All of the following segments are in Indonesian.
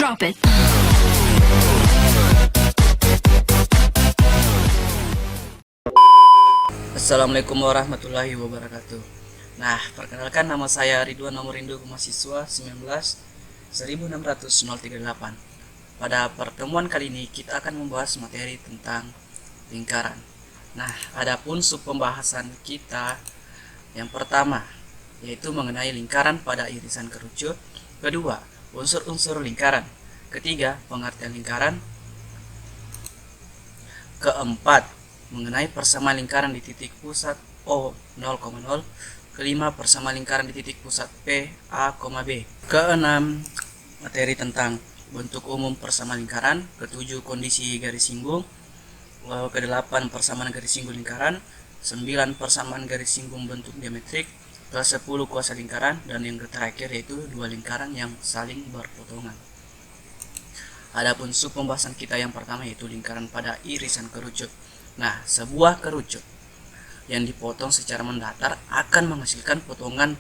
Drop it. Assalamualaikum warahmatullahi wabarakatuh. Nah, perkenalkan nama saya Ridwan nomor induk mahasiswa 19 16038. Pada pertemuan kali ini kita akan membahas materi tentang lingkaran. Nah, adapun sub pembahasan kita yang pertama yaitu mengenai lingkaran pada irisan kerucut, kedua, unsur-unsur lingkaran, ketiga, pengertian lingkaran, keempat, mengenai persamaan lingkaran di titik pusat O 0,0, kelima, persamaan lingkaran di titik pusat P A, B, keenam, materi tentang bentuk umum persamaan lingkaran, ketujuh, kondisi garis singgung, kedelapan, persamaan garis singgung lingkaran, 9, persamaan garis singgung bentuk diametrik, ke-10, kuasa lingkaran, dan yang terakhir yaitu dua lingkaran yang saling berpotongan. Adapun sub pembahasan kita yang pertama yaitu lingkaran pada irisan kerucut. Nah, sebuah kerucut yang dipotong secara mendatar akan menghasilkan potongan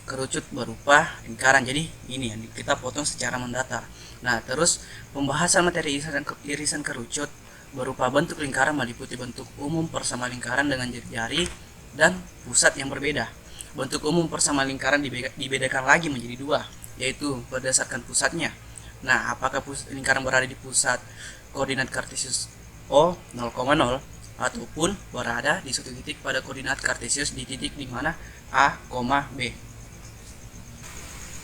kerucut berupa lingkaran. Jadi ini yang kita potong secara mendatar. Nah, terus pembahasan materi irisan kerucut berupa bentuk lingkaran meliputi bentuk umum persamaan lingkaran dengan jari-jari dan pusat yang berbeda. Bentuk umum persamaan lingkaran dibedakan lagi menjadi dua, yaitu berdasarkan pusatnya. Nah, apakah lingkaran berada di pusat koordinat kartesius O 0,0 ataupun berada di suatu titik pada koordinat kartesius di titik di mana A, B.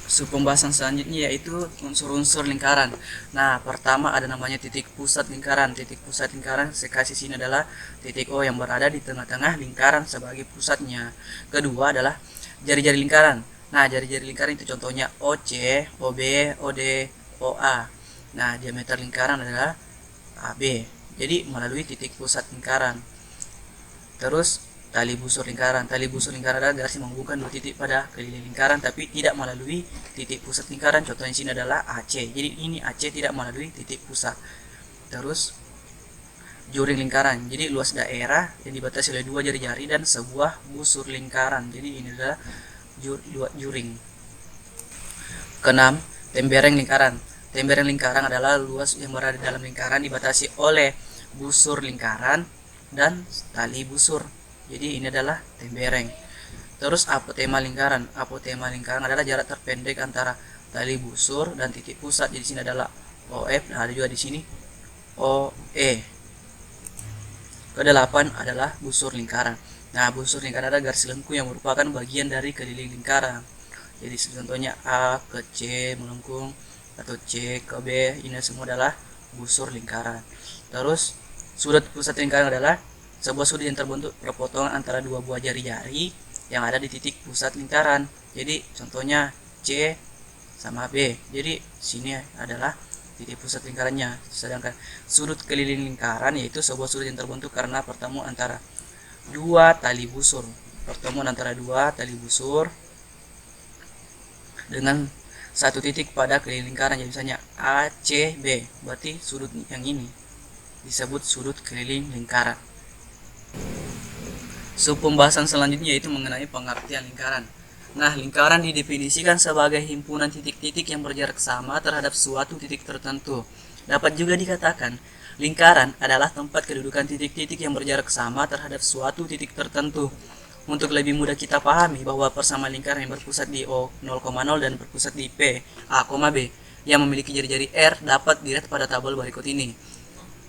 Sub pembahasan selanjutnya yaitu unsur-unsur lingkaran. Nah, pertama ada namanya titik pusat lingkaran. Titik pusat lingkaran saya kasih sini adalah titik O yang berada di tengah-tengah lingkaran sebagai pusatnya. Kedua adalah jari-jari lingkaran. Nah, jari-jari lingkaran itu contohnya OC, OB, OD, OA. Nah, diameter lingkaran adalah AB. Jadi melalui titik pusat lingkaran. Terus tali busur lingkaran. Tali busur lingkaran adalah garis yang menghubungkan dua titik pada keliling lingkaran tapi tidak melalui titik pusat lingkaran. Contohnya sini adalah AC. Jadi ini AC tidak melalui titik pusat. Terus juring lingkaran. Jadi luas daerah yang dibatasi oleh dua jari-jari dan sebuah busur lingkaran. Jadi ini adalah juring. Keenam, tembereng lingkaran. Tembereng lingkaran adalah luas yang berada dalam lingkaran dibatasi oleh busur lingkaran dan tali busur. Jadi ini adalah tembereng. Terus apotema lingkaran. Apotema lingkaran adalah jarak terpendek antara tali busur dan titik pusat. Jadi sini adalah OF, nah ada juga di sini OE. Kedelapan adalah busur lingkaran. Nah, busur lingkaran adalah garis lengkung yang merupakan bagian dari keliling lingkaran. Jadi contohnya A ke C melengkung atau C ke B, ini semua adalah busur lingkaran. Terus sudut pusat lingkaran adalah sebuah sudut yang terbentuk perpotongan antara dua buah jari-jari yang ada di titik pusat lingkaran. Jadi contohnya C sama B. Jadi sini adalah titik pusat lingkarannya. Sedangkan sudut keliling lingkaran yaitu sebuah sudut yang terbentuk karena pertemuan antara dua tali busur. Pertemuan antara dua tali busur dengan satu titik pada keliling lingkaran. Jadi misalnya ACB. Berarti sudut yang ini disebut sudut keliling lingkaran. Sub pembahasan selanjutnya yaitu mengenai pengertian lingkaran. Nah, lingkaran didefinisikan sebagai himpunan titik-titik yang berjarak sama terhadap suatu titik tertentu. Dapat juga dikatakan, lingkaran adalah tempat kedudukan titik-titik yang berjarak sama terhadap suatu titik tertentu. Untuk lebih mudah kita pahami bahwa persamaan lingkaran yang berpusat di O 0,0 dan berpusat di P A, B yang memiliki jari-jari R dapat dilihat pada tabel berikut ini.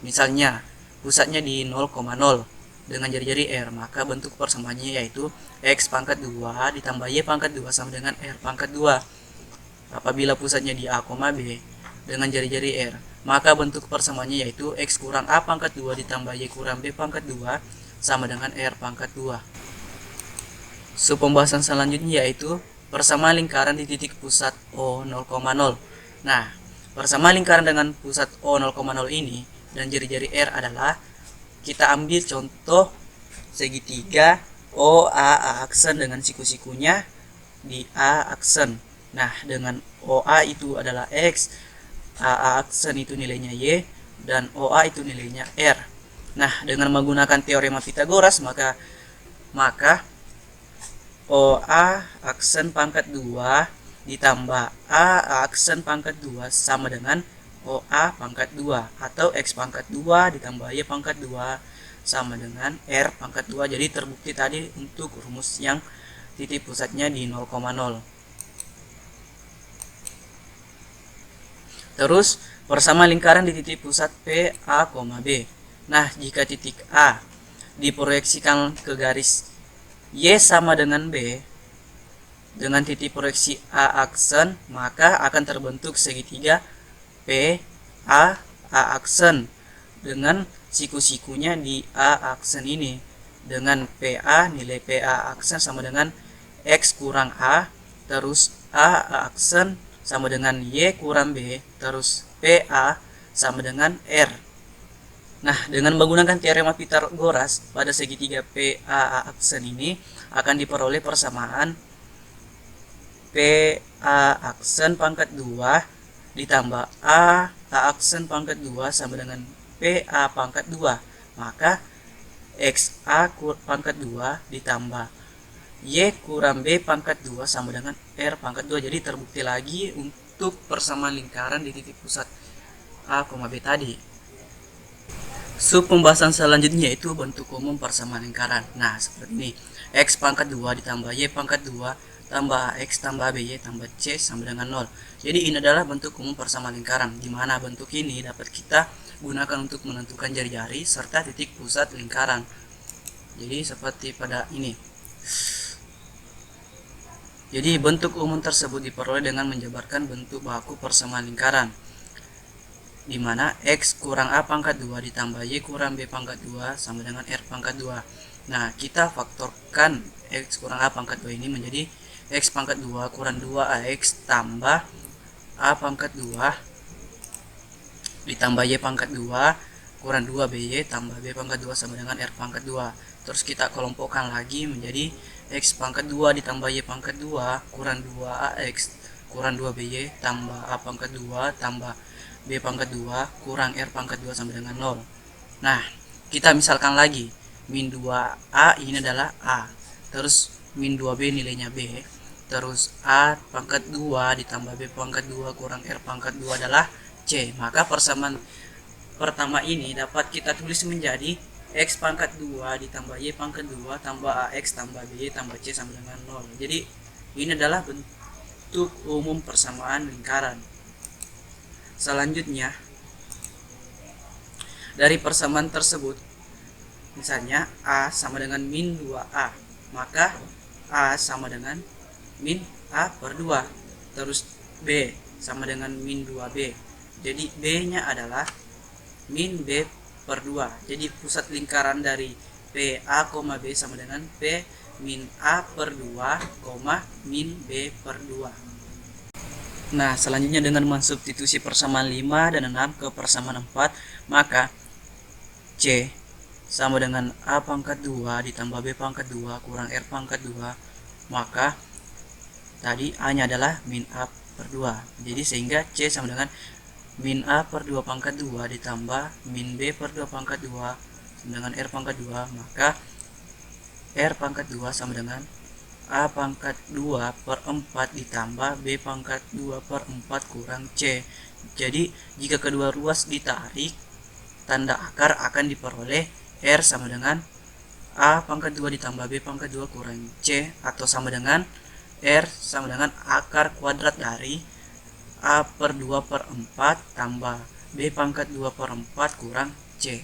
Misalnya, pusatnya di 0,0 dengan jari-jari R, maka bentuk persamaannya yaitu X pangkat 2 ditambah Y pangkat 2 sama dengan R pangkat 2. Apabila pusatnya di A, B dengan jari-jari R, maka bentuk persamaannya yaitu X kurang A pangkat 2 ditambah Y kurang B pangkat 2 sama dengan R pangkat 2. Sub pembahasan selanjutnya yaitu persamaan lingkaran di titik pusat O 0,0. Nah, persamaan lingkaran dengan pusat O 0,0 ini dan jari-jari R adalah, kita ambil contoh segitiga OA aksen dengan siku-sikunya di A aksen. Nah, dengan OA itu adalah X, AA aksen itu nilainya Y, dan OA itu nilainya R. Nah, dengan menggunakan teorema Pythagoras maka OA aksen pangkat 2 ditambah A aksen pangkat 2 sama dengan OA pangkat 2, atau X pangkat 2 ditambah Y pangkat 2 sama dengan R pangkat 2. Jadi terbukti tadi untuk rumus yang titik pusatnya di 0,0. Terus persamaan lingkaran di titik pusat P, A, B. Nah, jika titik A diproyeksikan ke garis Y sama dengan B dengan titik proyeksi A aksen, maka akan terbentuk segitiga P, A aksen dengan siku-sikunya di A aksen ini. Dengan PA, nilai PA aksen sama dengan X kurang A, terus A aksen sama dengan Y kurang B, terus PA sama dengan R. Nah, dengan menggunakan teorema Pythagoras pada segitiga PA aksen ini akan diperoleh persamaan PA aksen pangkat 2 ditambah A aksen pangkat 2 sama dengan PA pangkat 2. Maka XA pangkat 2 ditambah Y kurang B pangkat 2 sama dengan R pangkat 2. Jadi terbukti lagi untuk persamaan lingkaran di titik pusat A, B tadi. Sub pembahasan selanjutnya yaitu bentuk umum persamaan lingkaran. Nah, seperti ini. X pangkat 2 ditambah Y pangkat 2 tambah X tambah BY tambah C sama dengan 0. Jadi ini adalah bentuk umum persamaan lingkaran, di mana bentuk ini dapat kita gunakan untuk menentukan jari-jari serta titik pusat lingkaran. Jadi seperti pada ini. Jadi bentuk umum tersebut diperoleh dengan menjabarkan bentuk baku persamaan lingkaran, di mana X kurang A pangkat 2 ditambah Y kurang B pangkat 2 sama dengan R pangkat 2. Nah, kita faktorkan X kurang A pangkat 2 ini menjadi X pangkat 2 kurang 2AX tambah A pangkat 2 ditambah Y pangkat 2 kurang 2BY tambah B pangkat 2 sama dengan R pangkat 2. Terus kita kelompokkan lagi menjadi X pangkat 2 ditambah Y pangkat 2 kurang 2AX kurang 2BY tambah A pangkat 2 tambah B pangkat 2 kurang R pangkat 2 sama dengan 0. Nah, kita misalkan lagi, min 2A ini adalah A, terus min 2B nilainya B, terus A pangkat 2 ditambah B pangkat 2 kurang R pangkat 2 adalah C. Maka persamaan pertama ini dapat kita tulis menjadi X pangkat 2 ditambah Y pangkat 2 tambah AX tambah BY tambah C sama dengan 0. Jadi ini adalah bentuk umum persamaan lingkaran. Selanjutnya, dari persamaan tersebut, misalnya A sama dengan min 2A, maka A sama dengan min A per 2, terus B sama dengan min 2B. Jadi B nya adalah min B per 2. Jadi pusat lingkaran dari PA, B sama dengan P min A per 2, min B per 2. Nah, selanjutnya dengan mensubstitusi persamaan 5 dan 6 ke persamaan 4, maka C sama dengan A pangkat 2 ditambah B pangkat 2 kurang R pangkat 2, maka tadi A nya adalah min A per 2. Jadi sehingga C sama dengan min A per 2 pangkat 2 ditambah min B per 2 pangkat 2 sama dengan R pangkat 2, maka R pangkat 2 sama dengan A pangkat 2 per 4 ditambah B pangkat 2 per 4 kurang C. Jadi jika kedua ruas ditarik, tanda akar akan diperoleh R sama dengan A pangkat 2 ditambah B pangkat 2 kurang C, atau sama dengan R sama dengan akar kuadrat dari A per 2 per 4 tambah B pangkat 2 per 4 kurang C.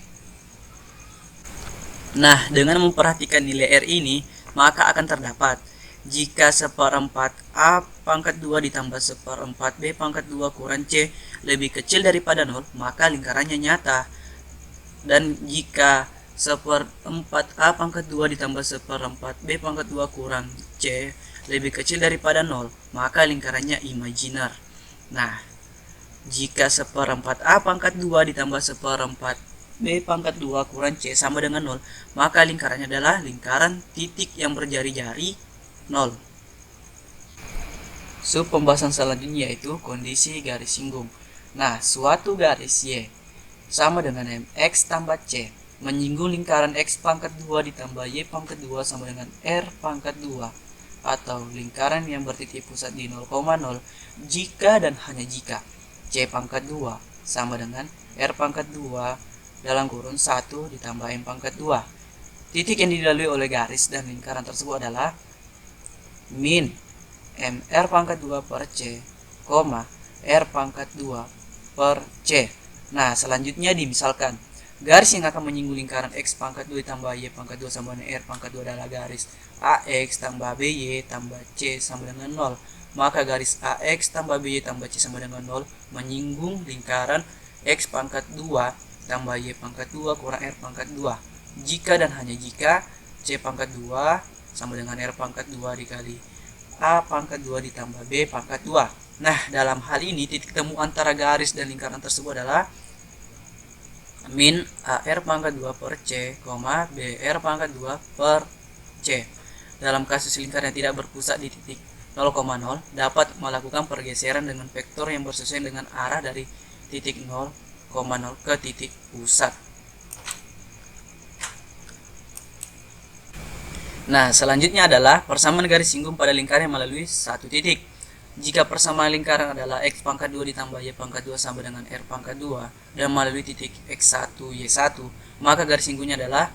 Nah, dengan memperhatikan nilai R ini, maka akan terdapat jika seperempat A pangkat 2 ditambah seperempat B pangkat 2 kurang C lebih kecil daripada 0, maka lingkarannya nyata. Dan jika seperempat A pangkat 2 ditambah seperempat B pangkat 2 kurang C lebih kecil daripada 0, maka lingkarannya imajiner. Nah, jika seperempat A pangkat 2 ditambah seperempat B pangkat 2 kurang C sama dengan 0, maka lingkarannya adalah lingkaran titik yang berjari-jari 0. Sub pembahasan selanjutnya yaitu kondisi garis singgung. Nah, suatu garis Y sama dengan MX tambah C menyinggung lingkaran X pangkat 2 ditambah Y pangkat 2 sama dengan R pangkat 2. atau lingkaran yang bertitik pusat di 0,0 jika dan hanya jika C pangkat 2 sama dengan R pangkat 2 dalam kurun 1 ditambah M pangkat 2. Titik yang dilalui oleh garis dan lingkaran tersebut adalah min MR pangkat 2 per C, R pangkat 2 per C. Nah, selanjutnya dimisalkan garis yang akan menyinggung lingkaran X pangkat 2 tambah Y pangkat 2 sama dengan R pangkat 2 adalah garis AX tambah BY tambah C sama dengan 0. Maka garis AX tambah BY tambah C sama dengan 0 menyinggung lingkaran X pangkat 2 tambah Y pangkat 2 kurang R pangkat 2. Jika dan hanya jika C pangkat 2 sama dengan R pangkat 2 dikali A pangkat 2 ditambah B pangkat 2. Nah, dalam hal ini titik temu antara garis dan lingkaran tersebut adalah min AR pangkat 2 per C, BR pangkat 2 per C. Dalam kasus lingkaran yang tidak berpusat di titik 0,0 dapat melakukan pergeseran dengan vektor yang bersesuaian dengan arah dari titik 0,0 ke titik pusat. Nah, selanjutnya adalah persamaan garis singgung pada lingkaran melalui satu titik. Jika persamaan lingkaran adalah X pangkat 2 ditambah Y pangkat 2 sama dengan R pangkat 2 dan melalui titik X1, Y1, maka garis singgungnya adalah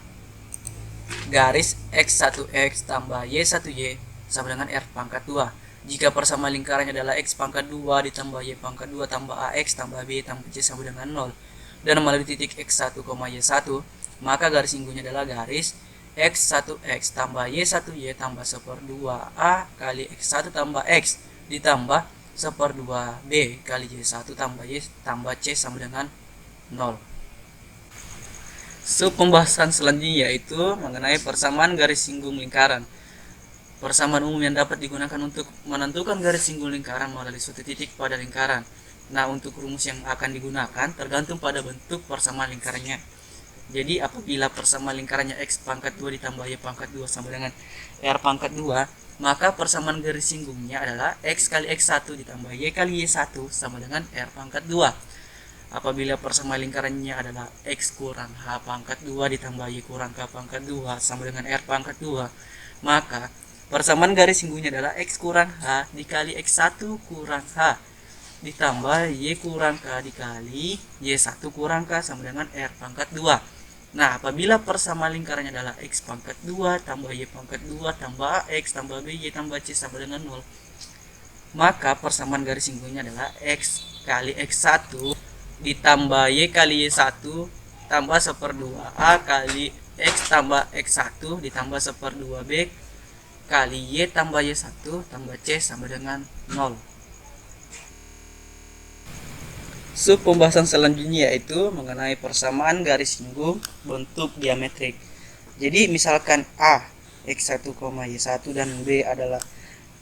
garis X1X tambah Y1Y sama dengan R pangkat 2. Jika persamaan lingkarannya adalah X pangkat 2 ditambah Y pangkat 2 tambah AX tambah B tambah C sama dengan 0 dan melalui titik X1, Y1, maka garis singgungnya adalah garis X1X tambah Y1Y tambah 1/2A kali X1 tambah X ditambah 1/2B kali Y1 tambah Y tambah C sama dengan 0. Pembahasan selanjutnya yaitu mengenai persamaan garis singgung lingkaran. Persamaan umum yang dapat digunakan untuk menentukan garis singgung lingkaran melalui suatu titik pada lingkaran. Nah, untuk rumus yang akan digunakan tergantung pada bentuk persamaan lingkarannya. Jadi apabila persamaan lingkarannya X pangkat 2 ditambah Y pangkat 2 sama dengan R pangkat 2, maka persamaan garis singgungnya adalah X kali X1 ditambah Y kali Y1 sama dengan R pangkat 2. Apabila persamaan lingkarannya adalah X kurang H pangkat 2 ditambah Y kurang K pangkat 2 sama dengan R pangkat 2, maka persamaan garis singgungnya adalah X kurang H dikali X1 kurang H ditambah Y kurang K dikali Y1 kurang K sama dengan R pangkat 2. Nah, apabila persamaan lingkarannya adalah X pangkat 2 tambah Y pangkat 2 tambah AX tambah BY tambah C sama dengan 0, maka persamaan garis singgungnya adalah X kali X1 ditambah Y kali Y1 tambah 1/2A kali X tambah X1 ditambah 1/2B kali Y tambah Y1 tambah C sama dengan 0. Pembahasan selanjutnya yaitu mengenai persamaan garis singgung bentuk diametrik. Jadi misalkan A X1, Y1 dan B adalah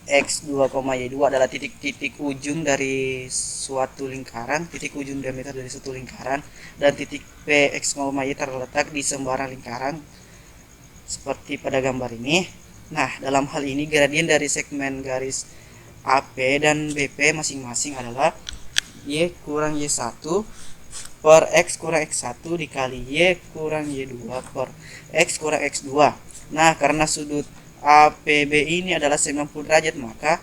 X2, Y2 adalah titik-titik ujung dari suatu lingkaran, titik ujung diameter dari suatu lingkaran, dan titik P X, Y terletak di sembarang lingkaran seperti pada gambar ini. Nah, dalam hal ini gradien dari segmen garis AP dan BP masing-masing adalah Y kurang Y1 per X kurang X1 dikali Y kurang Y2 per X kurang X2. Nah, karena sudut APB ini adalah 90 derajat, maka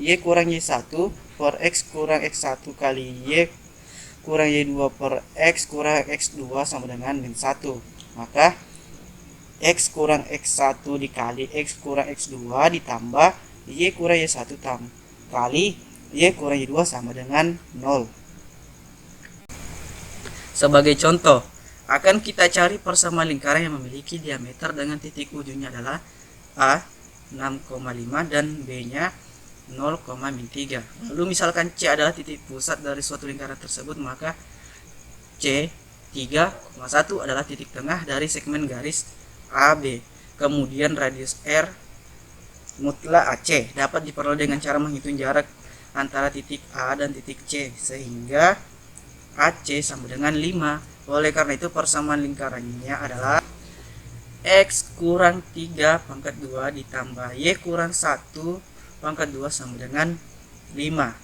Y kurang Y1 per X kurang X1 kali Y kurang Y2 per X kurang X2 sama dengan min 1. Maka X kurang X1 dikali X kurang X2 ditambah Y kurang Y1 kali Y kurang Y2 sama dengan 0. Sebagai contoh, akan kita cari persamaan lingkaran yang memiliki diameter dengan titik ujungnya adalah A 6,5 dan B nya 0,3. Lalu misalkan C adalah titik pusat dari suatu lingkaran tersebut, maka C 3,1 adalah titik tengah dari segmen garis AB. Kemudian radius R mutlak AC dapat diperoleh dengan cara menghitung jarak antara titik A dan titik C, sehingga AC sama dengan 5. Oleh karena itu persamaan lingkarannya adalah X kurang 3 pangkat 2 ditambah Y kurang 1 pangkat 2 sama dengan 5.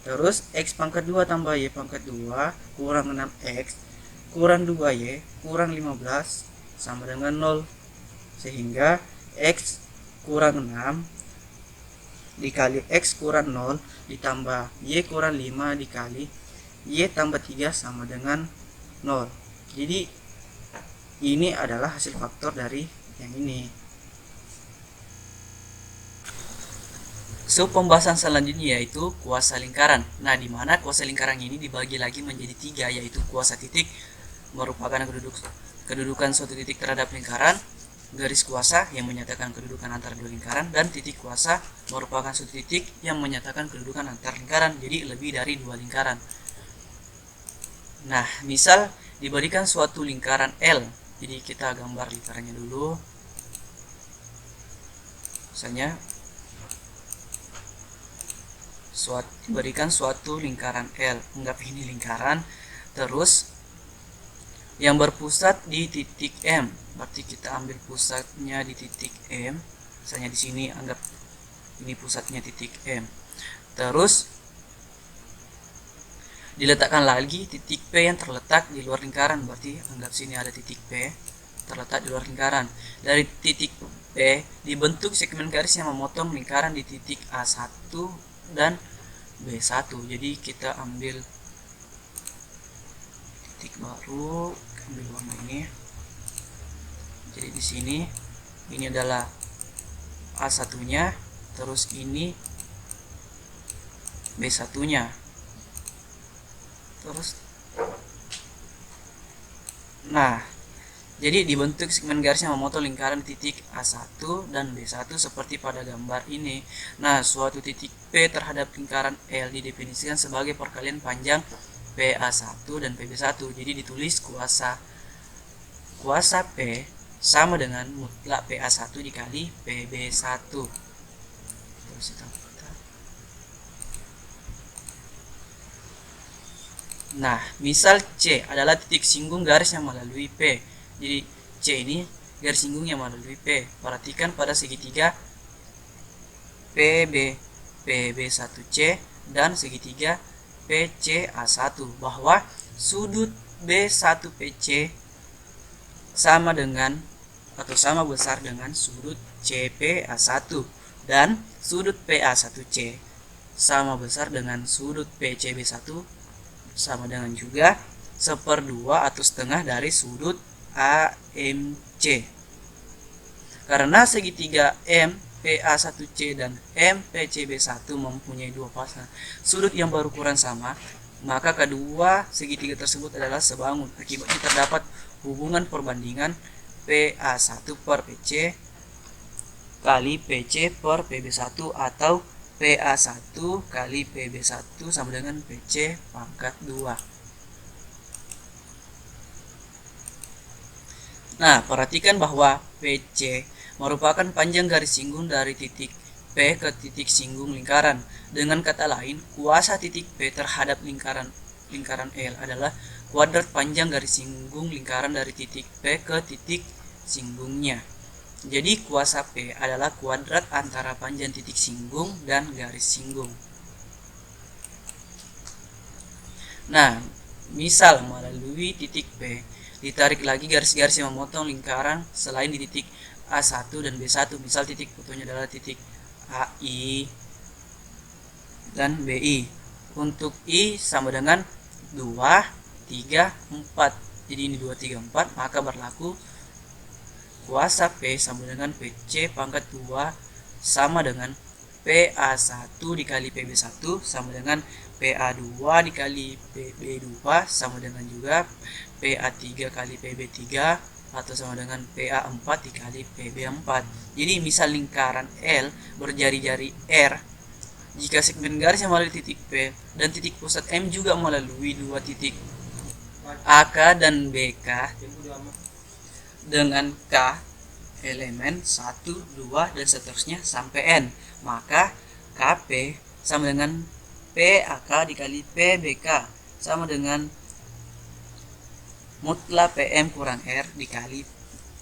Terus X pangkat 2 tambah Y pangkat 2 kurang 6X kurang 2Y kurang 15 sama dengan 0. Sehingga X kurang 6 dikali X kurang 0 ditambah Y kurang 5 dikali Y tambah 3 sama dengan 0. Jadi ini adalah hasil faktor dari yang ini. So, pembahasan selanjutnya yaitu kuasa lingkaran. Nah, di mana kuasa lingkaran ini dibagi lagi menjadi 3, yaitu kuasa titik merupakan kedudukan suatu titik terhadap lingkaran, garis kuasa yang menyatakan kedudukan antara dua lingkaran, dan titik kuasa merupakan suatu titik yang menyatakan kedudukan antar lingkaran, jadi lebih dari dua lingkaran. Nah, misal diberikan suatu lingkaran L, jadi kita gambar lingkarannya dulu. Misalnya diberikan suatu lingkaran L, anggap ini lingkaran, terus yang berpusat di titik M, berarti kita ambil pusatnya di titik M. Misalnya di sini anggap ini pusatnya titik M. Terus diletakkan lagi titik P yang terletak di luar lingkaran, berarti anggap sini ada titik P terletak di luar lingkaran. Dari titik P dibentuk segmen garis yang memotong lingkaran di titik A1 dan B1. Jadi kita ambil titik baru, ambil warna ini. Jadi di sini ini adalah A1-nya, terus ini B1-nya. Terus nah, jadi dibentuk segmen garis yang memotong lingkaran titik A1 dan B1 seperti pada gambar ini. Nah, suatu titik P terhadap lingkaran L didefinisikan sebagai perkalian panjang PA1 dan PB1. Jadi ditulis kuasa P sama dengan mutlak PA1 dikali PB1. Terus kita Nah, misal C adalah titik singgung garis yang melalui P. Jadi C ini garis singgung yang melalui P. Perhatikan pada segitiga PB1C dan segitiga PCA1 bahwa sudut B1PC sama dengan atau sama besar dengan sudut CPA1 dan sudut PA1C sama besar dengan sudut PCB1 sama dengan juga 1/2 atau setengah dari sudut AMC. Karena segitiga MPA1C dan MPCB1 mempunyai dua pasang sudut yang berukuran sama, maka kedua segitiga tersebut adalah sebangun. Akibatnya terdapat hubungan perbandingan PA1 per PC kali PC per PB1 atau PA1 kali PB1 sama dengan PC pangkat 2. Nah, perhatikan bahwa PC merupakan panjang garis singgung dari titik P ke titik singgung lingkaran. Dengan kata lain, kuasa titik P terhadap lingkaran L adalah kuadrat panjang garis singgung lingkaran dari titik P ke titik singgungnya. Jadi kuasa P adalah kuadrat antara panjang titik singgung dan garis singgung. Nah, misal melalui titik P ditarik lagi garis-garis yang memotong lingkaran selain di titik A1 dan B1. Misal titik fotonya adalah titik AI dan BI. Untuk I sama dengan 2, 3, 4. Jadi ini 2, 3, 4, maka berlaku kuasa P sama dengan PC pangkat 2 sama dengan PA1 dikali PB1 sama dengan PA2 dikali PB2 sama dengan juga PA3 kali PB3 atau sama dengan PA4 dikali PB4. Jadi misal lingkaran L berjari-jari R, jika segmen garis yang melalui titik P dan titik pusat M juga melalui dua titik AK dan BK dengan K elemen 1, 2 dan seterusnya sampai N, maka KP sama dengan PAK dikali PBK sama dengan mutlak PM kurang R dikali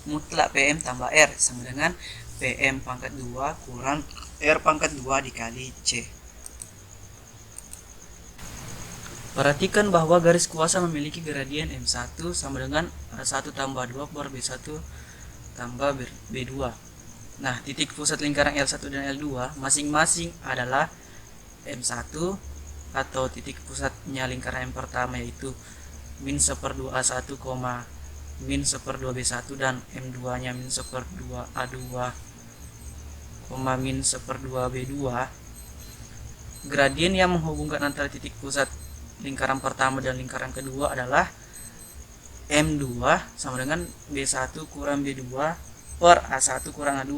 mutlak PM tambah R sama dengan PM pangkat 2 kurang R pangkat 2 dikali C. Perhatikan bahwa garis kuasa memiliki gradien M1 sama dengan A1 tambah 2 per B1 tambah B2. Nah, titik pusat lingkaran L1 dan L2 masing-masing adalah M1 atau titik pusatnya lingkaran yang pertama yaitu min 1/2 A1, min 1/2 B1 dan M2 nya min 1/2 A2, min 1/2 B2. Gradien yang menghubungkan antara titik pusat lingkaran pertama dan lingkaran kedua adalah M2 sama dengan B1 kurang B2 per A1 kurang A2.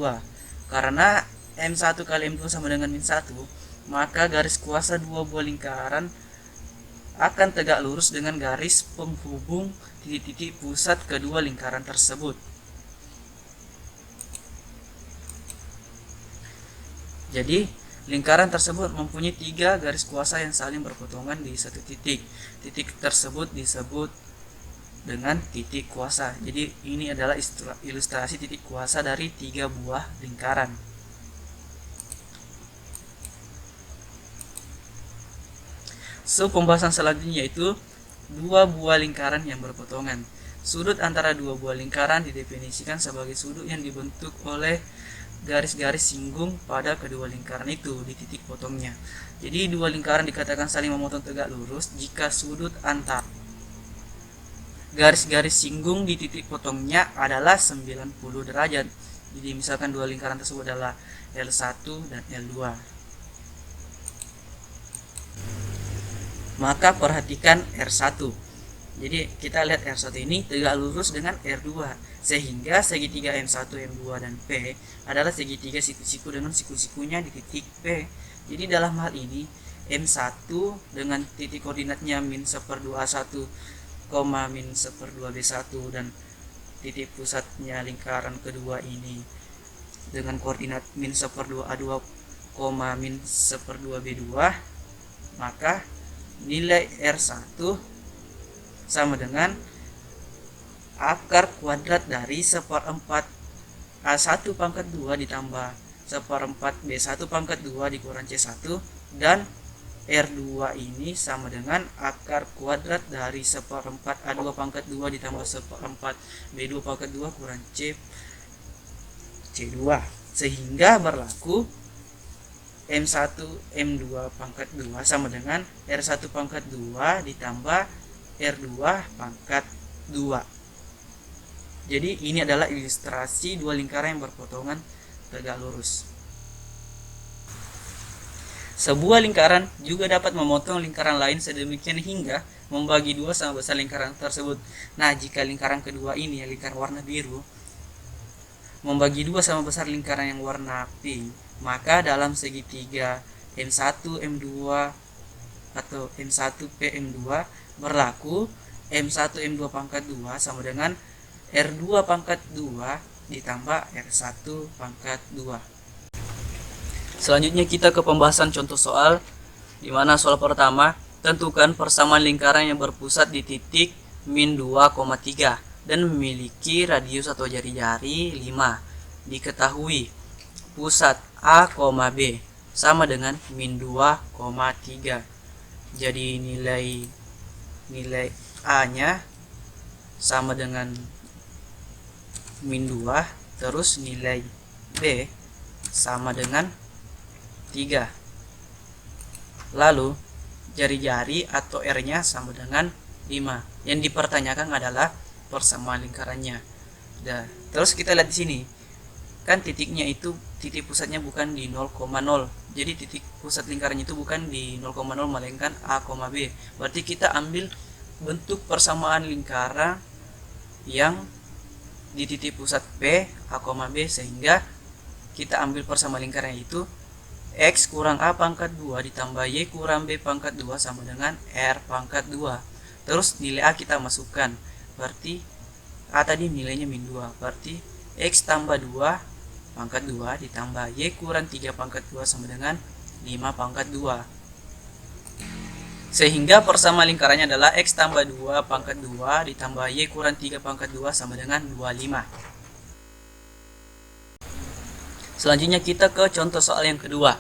Karena M1 kali M2 sama dengan min 1, maka garis kuasa dua buah lingkaran akan tegak lurus dengan garis penghubung titik-titik pusat kedua lingkaran tersebut. Jadi, lingkaran tersebut mempunyai 3 garis kuasa yang saling berpotongan di satu titik. Titik tersebut disebut dengan titik kuasa. Jadi, ini adalah ilustrasi titik kuasa dari 3 buah lingkaran. Pembahasan selanjutnya yaitu 2 buah lingkaran yang berpotongan. Sudut antara 2 buah lingkaran didefinisikan sebagai sudut yang dibentuk oleh garis-garis singgung pada kedua lingkaran itu di titik potongnya. Jadi 2 lingkaran dikatakan saling memotong tegak lurus jika sudut antar garis-garis singgung di titik potongnya adalah 90 derajat. Jadi misalkan 2 lingkaran tersebut adalah L1 dan L2. Maka perhatikan R1. Jadi kita lihat R1 ini tegak lurus dengan R2, sehingga segitiga M1, M2 dan P adalah segitiga siku-siku dengan siku-sikunya di titik P. Jadi dalam hal ini M1 dengan titik koordinatnya min 1/2 A1, min 1/2 B1 dan titik pusatnya lingkaran kedua ini dengan koordinat min 1/2 A2, min 1/2 B2, maka nilai R1 sama dengan akar kuadrat dari 1/4 A1 pangkat 2 ditambah 1/4 B1 pangkat 2 dikurang C1, dan R2 ini sama dengan akar kuadrat dari 1/4 A2 pangkat 2 ditambah 1/4 B2 pangkat 2 kurang C2, sehingga berlaku M1 M2 pangkat 2 sama dengan R1 pangkat 2 ditambah R2 pangkat 2. Jadi ini adalah ilustrasi 2 lingkaran yang berpotongan tegak lurus. Sebuah lingkaran juga dapat memotong lingkaran lain sedemikian hingga membagi 2 sama besar lingkaran tersebut. Nah, jika lingkaran kedua ini, lingkaran warna biru, membagi 2 sama besar lingkaran yang warna pink, maka dalam segitiga M1 M2 atau M1 P M2 berlaku M1 M2 pangkat 2 sama dengan R2 pangkat 2 ditambah R1 pangkat 2. Selanjutnya kita ke pembahasan contoh soal, di mana soal pertama, tentukan persamaan lingkaran yang berpusat di titik min 2,3 dan memiliki radius atau jari-jari 5. Diketahui pusat A, B sama dengan min 2,3. Jadi nilai A nya sama dengan min 2, terus nilai B sama dengan 3. Lalu jari-jari atau R nya sama dengan 5. Yang dipertanyakan adalah persamaan lingkarannya. Terus kita lihat di sini, kan titiknya itu, titik pusatnya bukan di 0,0. Jadi titik pusat lingkarannya itu bukan di 0,0 melainkan A, B. Berarti kita ambil bentuk persamaan lingkaran yang di titik pusat P, A, B, sehingga kita ambil persamaan lingkaran itu X kurang A pangkat 2 ditambah Y kurang B pangkat 2 sama dengan R pangkat 2. Terus nilai A kita masukkan, berarti A tadi nilainya min 2, berarti X tambah 2 pangkat 2 ditambah Y kurang 3 pangkat 2 sama dengan 5 pangkat 2. Sehingga persamaan lingkarannya adalah X tambah 2 pangkat 2 ditambah Y kurang 3 pangkat 2 sama dengan 25. Selanjutnya kita ke contoh soal yang kedua,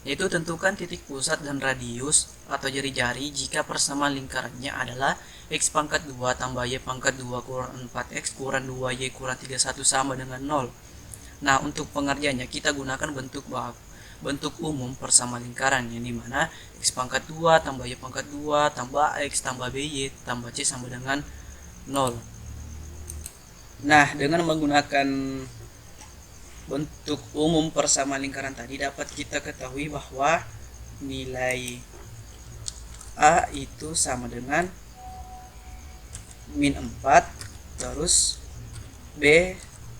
yaitu tentukan titik pusat dan radius atau jari-jari jika persamaan lingkarannya adalah X pangkat 2 tambah Y pangkat 2 kurang 4X kurang 2Y kurang 31 sama dengan 0. Nah, untuk pengerjaannya kita gunakan bentuk umum persama lingkaran, yang dimana x pangkat 2 tambah y pangkat 2 tambah x tambah by tambah c sama dengan 0. Nah, dengan menggunakan bentuk umum persama lingkaran tadi dapat kita ketahui bahwa nilai A itu sama dengan min 4, terus B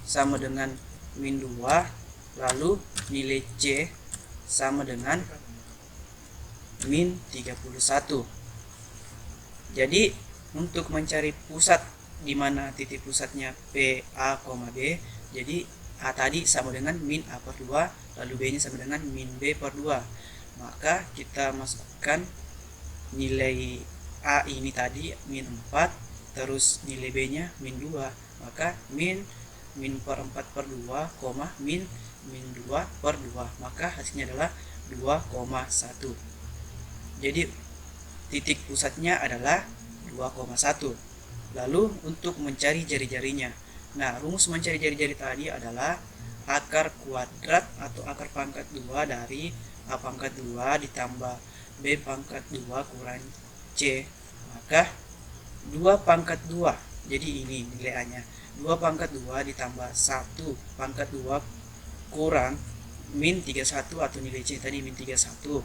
sama dengan min 2, lalu nilai C sama dengan min 31. Jadi untuk mencari pusat di mana titik pusatnya P, A, B, jadi A tadi sama dengan min A per 2, lalu B nya sama dengan min B per 2. Maka kita masukkan nilai A ini tadi min 4, terus nilai B nya min 2. Maka min per 4 per 2, min 2 per 2. Maka hasilnya adalah 2,1. Jadi titik pusatnya adalah 2,1. Lalu untuk mencari jari-jarinya, nah rumus mencari jari-jari tadi adalah akar kuadrat atau akar pangkat 2 dari A pangkat 2 ditambah B pangkat 2 kurang C. Maka 2 pangkat 2, jadi ini nilai A nya, 2 pangkat 2 ditambah 1 pangkat 2 kurang min 31 atau nilai C tadi min 31.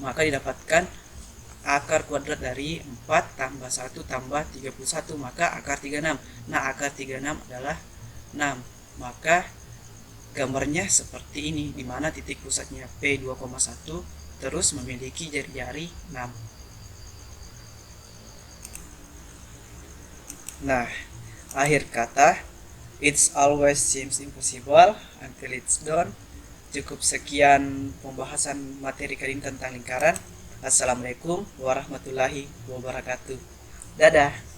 Maka didapatkan akar kuadrat dari 4 tambah 1 tambah 31, maka akar 36. Nah, akar 36 adalah 6. Maka gambarnya seperti ini, dimana titik pusatnya P 2,1 terus memiliki jari-jari 6. Nah, akhir kata, it's always seems impossible until it's done. Cukup sekian pembahasan materi kali ini tentang lingkaran. Assalamualaikum warahmatullahi wabarakatuh. Dadah.